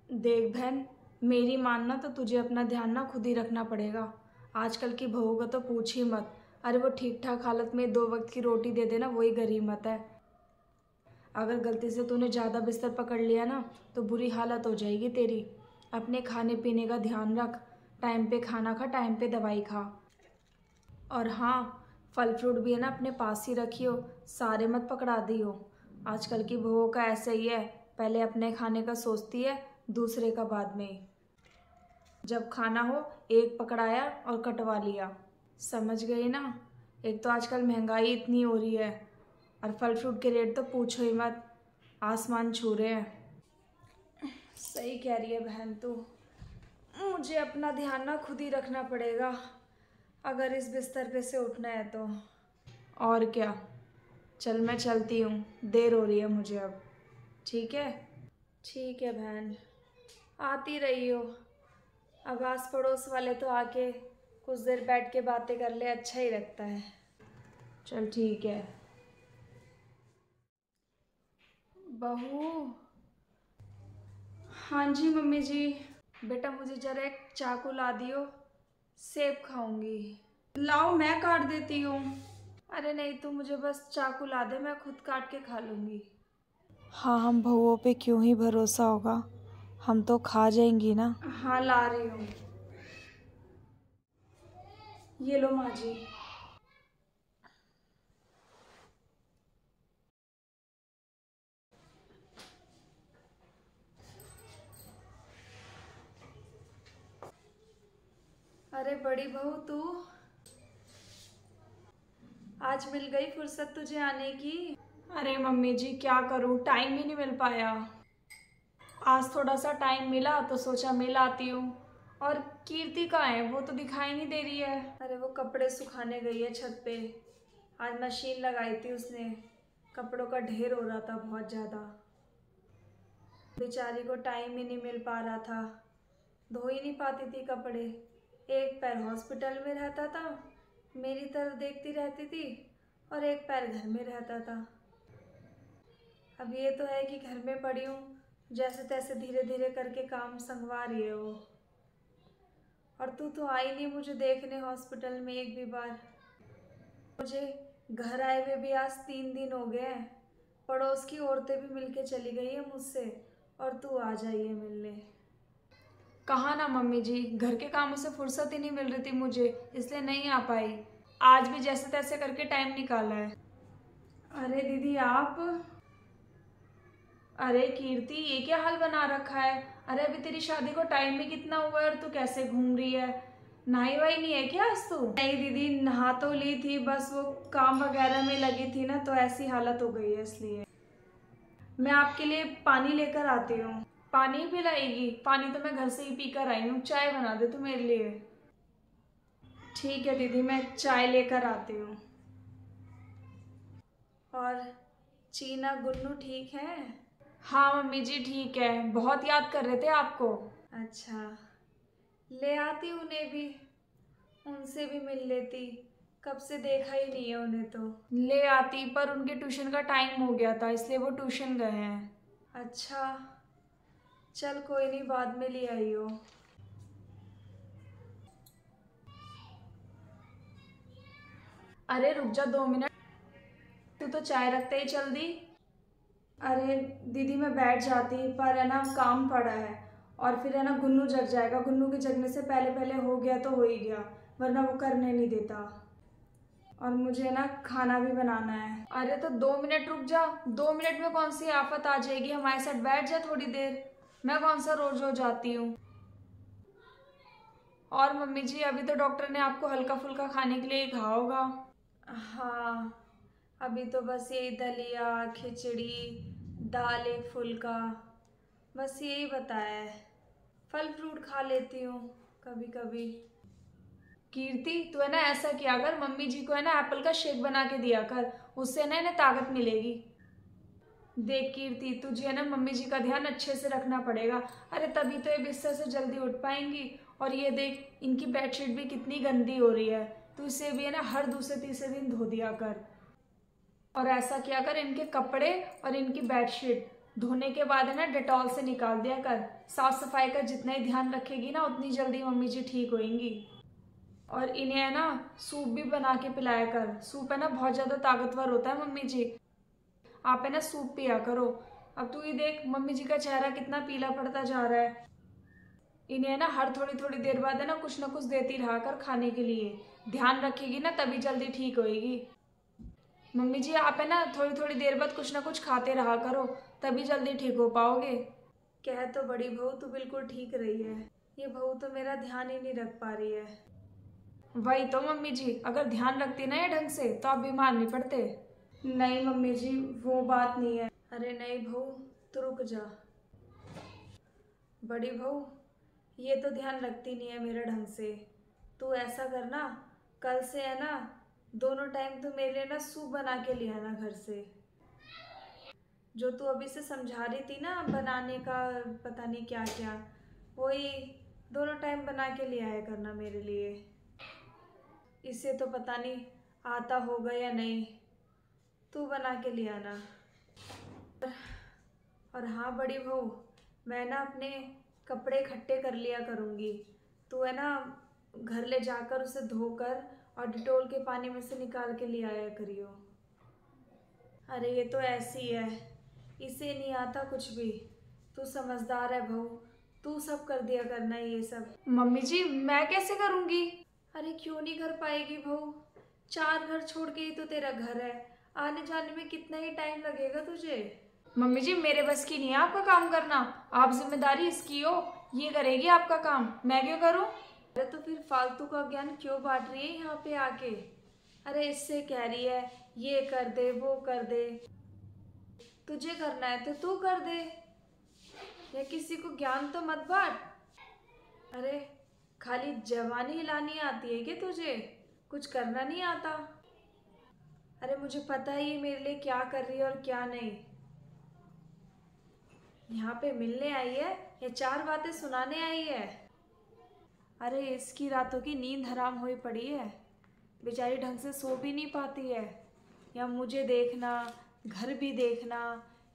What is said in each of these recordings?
देख बहन, मेरी मानना तो तुझे अपना ध्यान ना खुद ही रखना पड़ेगा। आजकल की बहू का तो पूछ ही मत। अरे वो ठीक ठाक हालत में 2 वक्त की रोटी दे देना वही गरीमत है। अगर गलती से तूने ज़्यादा बिस्तर पकड़ लिया ना तो बुरी हालत हो जाएगी तेरी। अपने खाने पीने का ध्यान रख। टाइम पे खाना खा, टाइम पे दवाई खा। और हाँ, फल फ्रूट भी है ना अपने पास ही रखियो, सारे मत पकड़ा दियो। आजकल की बहुओं का ऐसा ही है, पहले अपने खाने का सोचती है, दूसरे का बाद में। जब खाना हो एक पकड़ाया और कटवा लिया। समझ गई ना। एक तो आजकल महंगाई इतनी हो रही है और फल फ्रूट के रेट तो पूछो ही मत, आसमान छू रहे हैं। सही कह रही है बहन तू। मुझे अपना ध्यान ना खुद ही रखना पड़ेगा अगर इस बिस्तर पे से उठना है तो। और क्या, चल मैं चलती हूँ, देर हो रही है मुझे अब। ठीक है। ठीक है बहन, आती रही हो। अब आस पड़ोस वाले तो आके कुछ देर बैठ के बातें कर ले, अच्छा ही लगता है। चल ठीक है। बहू। हाँ जी मम्मी जी। बेटा मुझे जरा एक चाकू ला दियो, सेब खाऊंगी। लाओ मैं काट देती हूँ। अरे नहीं, तू मुझे बस चाकू ला दे, मैं खुद काट के खा लूँगी। हाँ, हम बहुओं पे क्यों ही भरोसा होगा, हम तो खा जाएंगी ना। हाँ ला रही हूँ। ये लो माँ जी। अरे बड़ी बहू तू, आज मिल गई फुर्सत तुझे आने की। अरे मम्मी जी क्या करूँ, टाइम ही नहीं मिल पाया। आज थोड़ा सा टाइम मिला तो सोचा मिल आती हूँ। और कीर्ति कहाँ है, वो तो दिखाई नहीं दे रही है। अरे वो कपड़े सुखाने गई है छत पे। आज मशीन लगाई थी उसने, कपड़ों का ढेर हो रहा था बहुत ज़्यादा। बेचारी को टाइम ही नहीं मिल पा रहा था, धो ही नहीं पाती थी कपड़े। एक पैर हॉस्पिटल में रहता था, मेरी तरफ देखती रहती थी, और एक पैर घर में रहता था। अब ये तो है कि घर में पड़ी हूँ, जैसे तैसे धीरे धीरे करके काम संगवा रही है वो। और तू तो आई नहीं मुझे देखने हॉस्पिटल में एक भी बार। मुझे घर आए हुए भी आज 3 दिन हो गए हैं। पड़ोस की औरतें भी मिलके चली गई है मुझसे, और तू आ जाइए मिलने। कहाँ ना मम्मी जी, घर के कामों से फुर्सत ही नहीं मिल रही थी मुझे, इसलिए नहीं आ पाई। आज भी जैसे तैसे करके टाइम निकाला है। अरे दीदी आप। अरे कीर्ति ये क्या हाल बना रखा है। अरे अभी तेरी शादी को टाइम भी कितना हुआ है और तू कैसे घूम रही है। नहाई वाई नहीं है क्या आज तू। नहीं दीदी, नहा तो ली थी, बस वो काम वगैरह में लगी थी ना तो ऐसी हालत हो गई है इसलिए। मैं आपके लिए पानी लेकर आती हूँ। पानी पिलाएगी? पानी तो मैं घर से ही पी कर आई हूँ, चाय बना दे तू मेरे लिए। ठीक है दीदी, मैं चाय लेकर आती हूँ। और चीना गुन्नू ठीक है? हाँ मम्मी जी ठीक है, बहुत याद कर रहे थे आपको। अच्छा, ले आती उन्हें भी, उनसे भी मिल लेती, कब से देखा ही नहीं है उन्हें तो। ले आती पर उनके ट्यूशन का टाइम हो गया था इसलिए वो ट्यूशन गए हैं। अच्छा, चल कोई नहीं, बाद में ले आई हो। अरे रुक जा 2 मिनट, तू तो चाय रखते ही चल दी। अरे दीदी मैं बैठ जाती पर है ना काम पड़ा है, और फिर है ना गुन्नू जग जाएगा। गुन्नू के जगने से पहले पहले हो गया तो हो ही गया, वरना वो करने नहीं देता। और मुझे ना खाना भी बनाना है। अरे तो 2 मिनट रुक जा, 2 मिनट में कौन सी आफत आ जाएगी, हमारे साथ बैठ जा थोड़ी देर। मैं कौन सा रोज रोज आती हूँ। और मम्मी जी अभी तो डॉक्टर ने आपको हल्का फुल्का खाने के लिए ही कहा होगा। हाँ, अभी तो बस यही दलिया खिचड़ी दाल एक फुल्का, बस यही बताया है। फल फ्रूट खा लेती हूँ कभी कभी। कीर्ति तू है ना ऐसा किया कर, मम्मी जी को है ना एप्पल का शेक बना के दिया कर, उससे ना इन्हें ताकत मिलेगी। देख कीर्ति, तुझे है ना मम्मी जी का ध्यान अच्छे से रखना पड़ेगा। अरे तभी तो ये बिस्तर से जल्दी उठ पाएंगी। और ये देख इनकी बेडशीट भी कितनी गंदी हो रही है, तू इसे भी है ना हर दूसरे तीसरे दिन धो दिया कर। और ऐसा किया कर, इनके कपड़े और इनकी बेडशीट धोने के बाद है ना डेटॉल से निकाल दिया कर। साफ सफाई का जितना ही ध्यान रखेगी ना उतनी जल्दी मम्मी जी ठीक होएंगी। और इन्हें है ना सूप भी बना के पिलाया कर। सूप है ना बहुत ज़्यादा ताकतवर होता है मम्मी जी, आप है ना सूप पिया करो। अब तू ये देख मम्मी जी का चेहरा कितना पीला पड़ता जा रहा है। इन्हें है ना हर थोड़ी थोड़ी देर बाद है ना कुछ देती रहा कर खाने के लिए। ध्यान रखेगी ना तभी जल्दी ठीक होएगी। मम्मी जी आप है ना थोड़ी थोड़ी देर बाद कुछ ना कुछ खाते रहा करो, तभी जल्दी ठीक हो पाओगे। कह तो बड़ी बहू तू बिल्कुल ठीक रही है, ये बहू तो मेरा ध्यान ही नहीं रख पा रही है। वही तो मम्मी जी, अगर ध्यान रखती ना ये ढंग से तो आप बीमार नहीं पड़ते। नहीं मम्मी जी वो बात नहीं है। अरे नहीं बहू तू रुक जा। बड़ी बहू ये तो ध्यान रखती नहीं है मेरा ढंग से। तू ऐसा करना, कल से है ना दोनों टाइम तू मेरे लिए ना सूप बना के ले आना घर से। जो तू अभी से समझा रही थी ना बनाने का पता नहीं क्या क्या, वही दोनों टाइम बना के ले आया करना मेरे लिए। इसे तो पता नहीं आता होगा या नहीं, तू बना के ले आना। और हाँ बड़ी बहू मैं ना अपने कपड़े इकट्ठे कर लिया करूँगी, तू है ना घर ले जाकर उसे धोकर और डिटोल के पानी में से निकाल के ले आया करियो। अरे ये तो ऐसी है, इसे नहीं आता कुछ भी। तू समझदार है बहू, तू सब कर दिया करना ये सब। मम्मी जी मैं कैसे करूँगी? अरे क्यों नहीं कर पाएगी बहू, 4 घर छोड़ के ही तो तेरा घर है, आने जाने में कितना ही टाइम लगेगा तुझे। मम्मी जी मेरे बस की नहीं है आपका काम करना, आप जिम्मेदारी इसकी हो, ये करेगी आपका काम, मैं क्यों करूं? अरे तो फिर फालतू का ज्ञान क्यों बांट रही है यहाँ पे आके? अरे इससे कह रही है ये कर दे वो कर दे, तुझे करना है तो तू कर दे, या किसी को ज्ञान तो मत बांट। अरे खाली जवानी हिलानी आती है कि तुझे, कुछ करना नहीं आता? अरे मुझे पता ही है मेरे लिए क्या कर रही है और क्या नहीं। यहाँ पे मिलने आई है या 4 बातें सुनाने आई है? अरे इसकी रातों की नींद हराम हुई पड़ी है, बेचारी ढंग से सो भी नहीं पाती है। या मुझे देखना, घर भी देखना,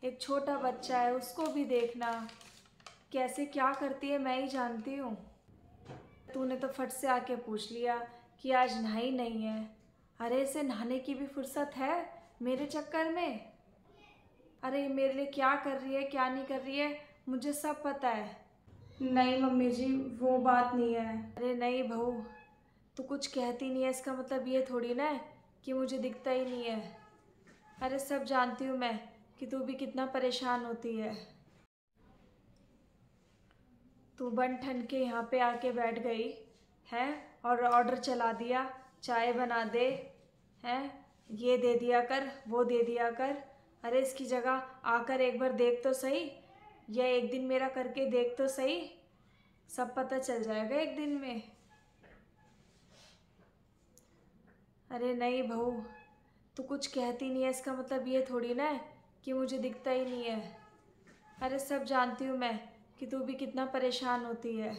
एक छोटा बच्चा है उसको भी देखना, कैसे क्या करती है मैं ही जानती हूँ। तूने तो फट से आके पूछ लिया कि आज नहाई नहीं है। अरे इसे नहाने की भी फुर्सत है मेरे चक्कर में? अरे मेरे लिए क्या कर रही है क्या नहीं कर रही है मुझे सब पता है। नहीं मम्मी जी वो बात नहीं है। अरे नहीं बहू तू कुछ कहती नहीं है इसका मतलब ये थोड़ी ना है कि मुझे दिखता ही नहीं है। अरे सब जानती हूँ मैं कि तू भी कितना परेशान होती है। तू बन ठन के यहाँ पे आके बैठ गई है और ऑर्डर चला दिया, चाय बना दे हैं, ये दे दिया कर वो दे दिया कर। अरे इसकी जगह आकर एक बार देख तो सही, या एक दिन मेरा करके देख तो सही, सब पता चल जाएगा एक दिन में। अरे नहीं बहू तू कुछ कहती नहीं है इसका मतलब ये थोड़ी ना है कि मुझे दिखता ही नहीं है। अरे सब जानती हूँ मैं कि तू भी कितना परेशान होती है।